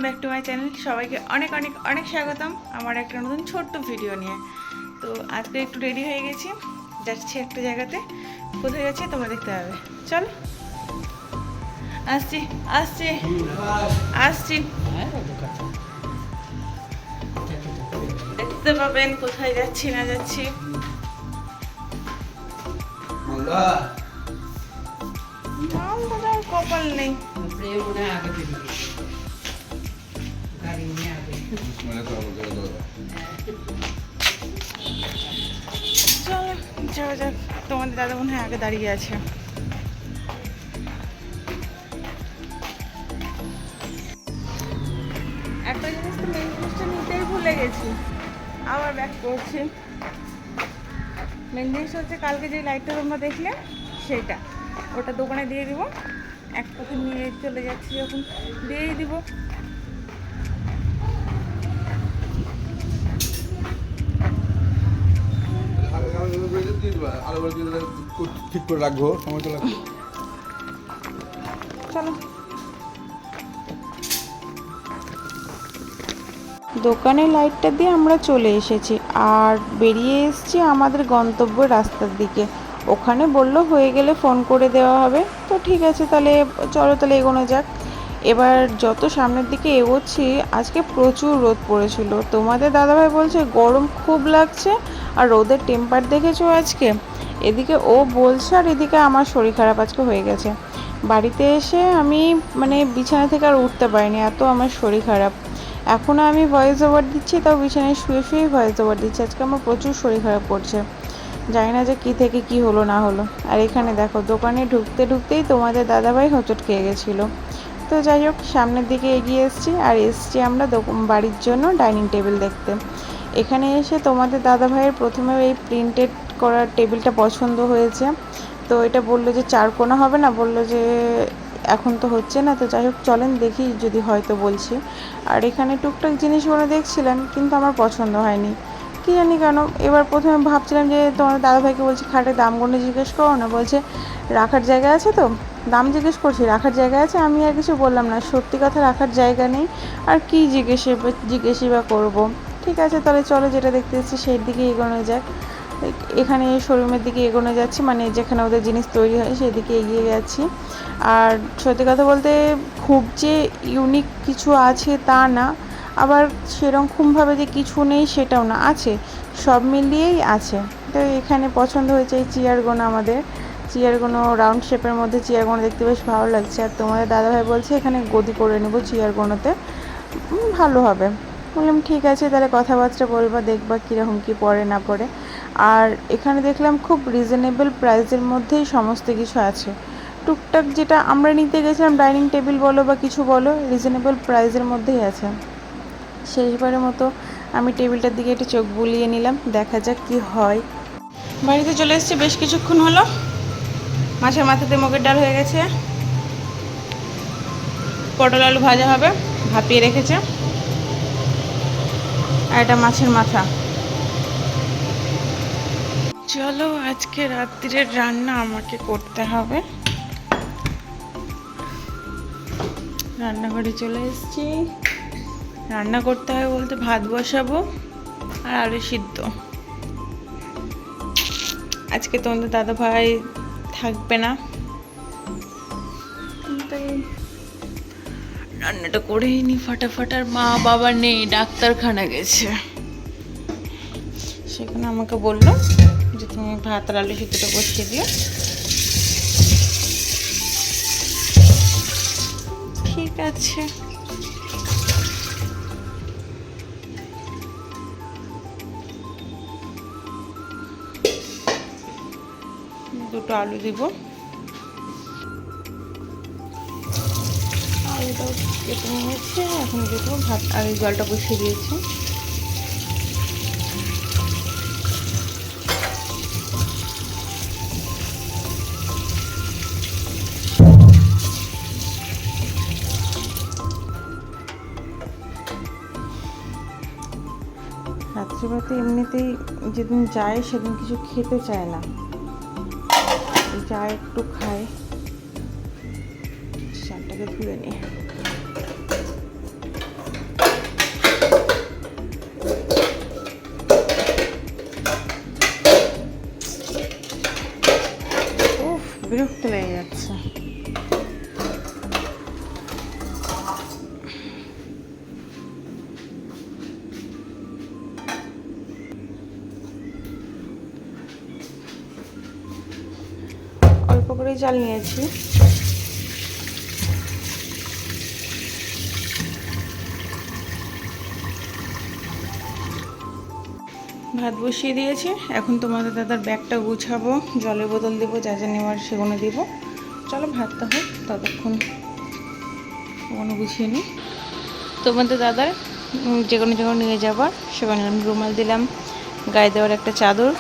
Back to my channel. সবাইকে অনেক অনেক অনেক স্বাগতম আমার একটা নতুন ছোট্ট ভিডিও নিয়ে। তো আজকে একটু রেডি হয়ে গেছি, যাচ্ছি একটা জায়গাতে। কোথায় যাচ্ছি তোমরা দেখতে পাবে, চলো। আসছি আসছি আসছি, দেখতে পাবেন কোথায় যাচ্ছি না যাচ্ছি। কপাল নেই। চলো যাওয়া যাক। তোমাদের দাদা মনে হয় আগে দাঁড়িয়ে আছে। একটা জিনিস তো মেন জিনিসটা নিতেই ভুলে গেছি, আবার ব্যাক করছি। মেন জিনিস হচ্ছে কালকে যে লাইটটা তোমরা দেখলে সেটা, ওটা দোকানে দিয়ে দিব। এক পথে নিয়ে চলে যাচ্ছি যখন দিয়েই দিব। ঠিক করে রাখবো, সময় তো লাগবে। চলো। দোকানের লাইটটা দিয়ে আমরা চলে এসেছি আর বেরিয়ে এসেছি আমাদের গন্তব্য রাস্তার দিকে। ওখানে বলল হয়ে গেলে ফোন করে দেওয়া হবে। তো ঠিক আছে, তাহলে চলো তাহলে এগোনো যাক। এবার যত সামনের দিকে এগোচ্ছি, আজকে প্রচুর রোদ পড়েছিল। তোমাদের দাদাভাই বলছে গরম খুব লাগছে, আর রোদের টেম্পার দেখেছো আজকে। এদিকে ও বলছে আর এদিকে আমার শরীর খারাপ আজকে হয়ে গেছে। বাড়িতে এসে আমি বিছানা থেকে আর উঠতে পারিনি, এত আমার শরীর খারাপ। এখনও আমি ভয়েস ওভার দিচ্ছি, তাও বিছানায় শুয়ে শুয়েই ভয়েস ওভার দিচ্ছি। আজকে আমার প্রচুর শরীর খারাপ করছে, জানি না যে কী থেকে কী হলো না হলো। আর এখানে দেখো, দোকানে ঢুকতে ঢুকতেই তোমাদের দাদাভাই হোঁচট খেয়ে গেছিলো। তো যাই হোক, সামনের দিকে এগিয়ে এসেছি আর এসছি আমরা বাড়ির জন্য ডাইনিং টেবিল দেখতে। এখানে এসে তোমাদের দাদাভাইয়ের প্রথমে এই প্রিন্টেড করার টেবিলটা পছন্দ হয়েছে। তো এটা বললো যে চারকোনা হবে না, বললো যে এখন তো হচ্ছে না। তো যাই হোক, চলেন দেখি, যদি হয়তো বলছি। আর এখানে টুকটাক জিনিসগুলো দেখছিলাম, কিন্তু আমার পছন্দ হয়নি, কী জানি কেন। এবার প্রথমে ভাবছিলাম যে তোমার দাদাভাইকে বলছি খাটের দামগুলো জিজ্ঞেস করো না, বলছে রাখার জায়গা আছে। তো দাম জিজ্ঞেস করছি, রাখার জায়গা আছে। আমি আর কিছু বললাম না, সত্যি কথা রাখার জায়গা নেই, আর কি জিজ্ঞেসই বা করবো। ঠিক আছে, তাহলে চলো যেটা দেখতে এসেছি সেই দিকে এগোনো যাক। এখানে শোরুমের দিকে এগোনো যাচ্ছি, মানে যেখানে ওদের জিনিস তৈরি হয় সেদিকে এগিয়ে যাচ্ছি। আর সত্যি কথা বলতে খুব যে ইউনিক কিছু আছে তা না, আবার সেরকমভাবে যে কিছু নেই সেটাও না, আছে, সব মিলিয়েই আছে। তো এখানে পছন্দ হয়েছে এই চেয়ারগুলো। আমাদের চেয়ারগুলো রাউন্ড শেপের মধ্যে চেয়ারগুলো দেখতে বেশ ভালো লাগছে। আর তোমাদের দাদাভাই বলছে এখানে গদি করে নেবো চেয়ারগুলোতে, ভালো হবে। বললাম ঠিক আছে, তাহলে কথাবার্তা বলবা, দেখবা কীরকম কী পড়ে না পড়ে। আর এখানে দেখলাম খুব রিজনেবল প্রাইসের মধ্যেই সমস্ত কিছু আছে। টুকটাক যেটা আমরা নিতে গেছিলাম, ডাইনিং টেবিল বলো বা কিছু বলো, রিজনেবল প্রাইসের মধ্যেই আছে। শেষবারের মতো আমি টেবিলটার দিকে একটু চোখ বুলিয়ে নিলাম, দেখা যাক কি হয়। বাড়িতে চলে এসেছি বেশ কিছুক্ষণ হলো। মাছের মাথাতে মুগের ডাল হয়ে গেছে, পটল আলু ভাজা হবে, ভাপিয়ে রেখেছে। আর এটা মাছের মাথা। চলো, আজকে রাত্রির রান্না আমাকে করতে হবে। রান্নাঘরে চলে এসেছি। রান্না করতে হবে বলতে ভাত বসাবো আর আলু সিদ্ধ। আজকে তোমাদের দাদাভাই থাকবে না, তাই রান্নাটা করেই নি ফাটাফাট। আর মা বাবা নেই, ডাক্তারখানা গেছে। সেখানে আমাকে বললো যে তুমি ভাত আর আলু সিদ্ধটা বসিয়ে দিও। ঠিক আছে। দুটো আলু দিব, আলুটাও কেটে নিয়েছে। এখন দেবো ভাত আর এই জলটা বসিয়ে দিয়েছি। রাত্রিবেলাতে এমনিতেই যেদিন যায় সেদিন কিছু খেতে চায় না, যা একটু খায়। চালটাকে ধুয়ে নিই। বিরক্ত লেগে যাচ্ছে। অল্প করেই চাল নিয়েছি। ভাত বসিয়ে দিয়েছি, এখন তোমাদের দাদার ব্যাগটা গুছাবো, জলের বোতল দেবো, যা যা নেওয়ার সেগুলো দেবো। চলো ভাতটা হোক, ততক্ষণ ওগুলো গুছিয়ে নিই। তোমাদের দাদার যেগুলো যেগুলো নিয়ে যাবার সেগুলো নিলাম। রুমাল দিলাম, গায়ে দেওয়ার একটা চাদর,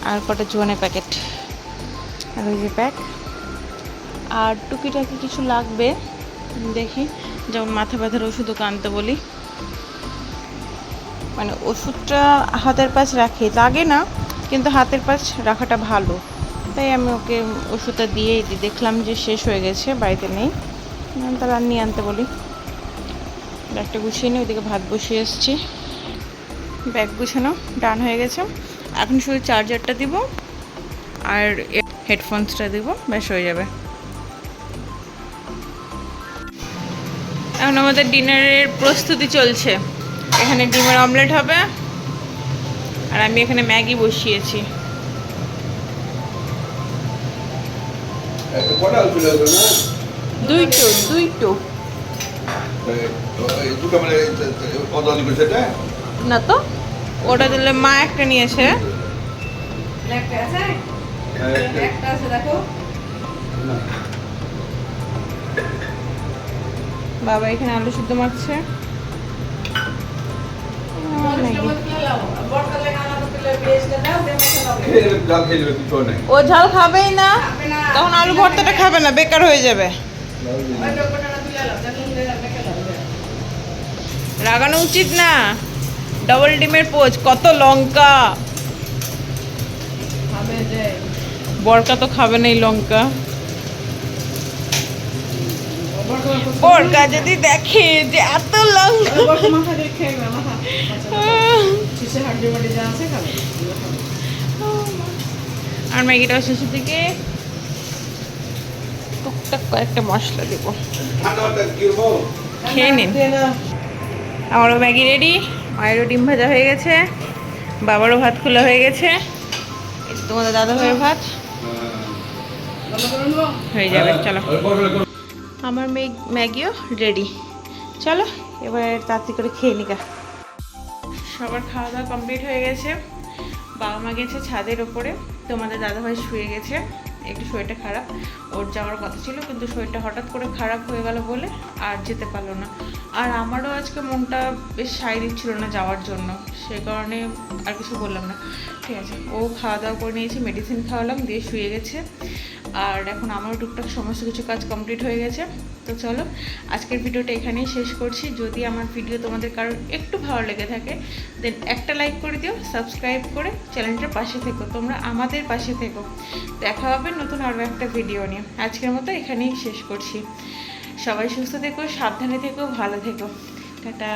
আর কটা জোয়ানের প্যাকেট, আর ওই যে প্যাক। আর টুকিটাকি কিছু লাগবে দেখি, যেমন মাথা ব্যথার ওষুধও আনতে বলি। মানে ওষুধটা হাতের পাশ রাখি, লাগে না কিন্তু হাতের পাশ রাখাটা ভালো, তাই আমি ওকে ওষুধটা দিয়েই দিই। দেখলাম যে শেষ হয়ে গেছে, বাড়িতে নেই, তাহলে আর নিয়ে আনতে বলি। ব্যাগটা গুছিয়ে নিই, ওইদিকে ভাত বসিয়ে এসেছি। ব্যাগ গুছানো ডান হয়ে গেছে, এখন শুধু চার্জারটা দিব আর হেডফোনসটা দিব, ব্যাস হয়ে যাবে। এখন আমাদের ডিনারের প্রস্তুতি চলছে। এখানে ডিমের অমলেট হবে, আর আমি এখানে ম্যাগি বসিয়েছি। দুইটো না তো, ওটা দিলে মা একটা নিয়েছে। বাবা এখানে আলু সিদ্ধ মারছে। ও ঝাল খাবেই না, তখন আলু ভর্তাটা খাবে না, বেকার হয়ে যাবে। রাগানো উচিত না। ডবল ডিমের পোচ, কত লঙ্কা। বরকা তো খাবে না এই লঙ্কা। বরকা যদি দেখে যে এত লঙ্কা, আর ম্যাগিটাও শেষের দিকে টুকটাক কয়েকটা মশলা দিব, খেয়ে নিন। আমারও ম্যাগি রেডি, মায়েরও ডিম ভাজা হয়ে গেছে, বাবারও ভাত খোলা হয়ে গেছে, তোমাদের দাদা ভাইয়ের ভাত হয়ে যাবে। চলো, আমার ম্যাগিও রেডি। চলো এবার তাড়াতাড়ি করে খেয়ে নিকা। সবার খাওয়া দাওয়া কমপ্লিট হয়ে গেছে। বাবা মা গেছে ছাদের ওপরে, তোমাদের দাদাভাই শুয়ে গেছে, একটু শরীরটা খারাপ। ওর যাওয়ার কথা ছিল কিন্তু শরীরটা হঠাৎ করে খারাপ হয়ে গেল বলে আর যেতে পারলো না। আর আমারও আজকে মনটা বেশ সায় দিচ্ছিল না যাওয়ার জন্য, সে কারণে আর কিছু বললাম না। ঠিক আছে, ও খাওয়া দাওয়া করে নিয়েছে, মেডিসিন খাওয়ালাম, দিয়ে শুয়ে গেছে। আর এখন আমারও টুকটাক সমস্ত কিছু কাজ কমপ্লিট হয়ে গেছে। তো চলো আজকের ভিডিওটা এখানেই শেষ করছি। যদি আমার ভিডিও তোমাদের কারোর একটু ভালো লেগে থাকে দেন একটা লাইক করে দিও, সাবস্ক্রাইব করে চ্যানেলটার পাশে থেকো, তোমরা আমাদের পাশে থেকো। দেখা হবে নতুন আরও একটা ভিডিও নিয়ে। আজকের মতো এখানেই শেষ করছি। সবাই সুস্থ থেকো, সাবধানে থেকো, ভালো থেকো। টাটা।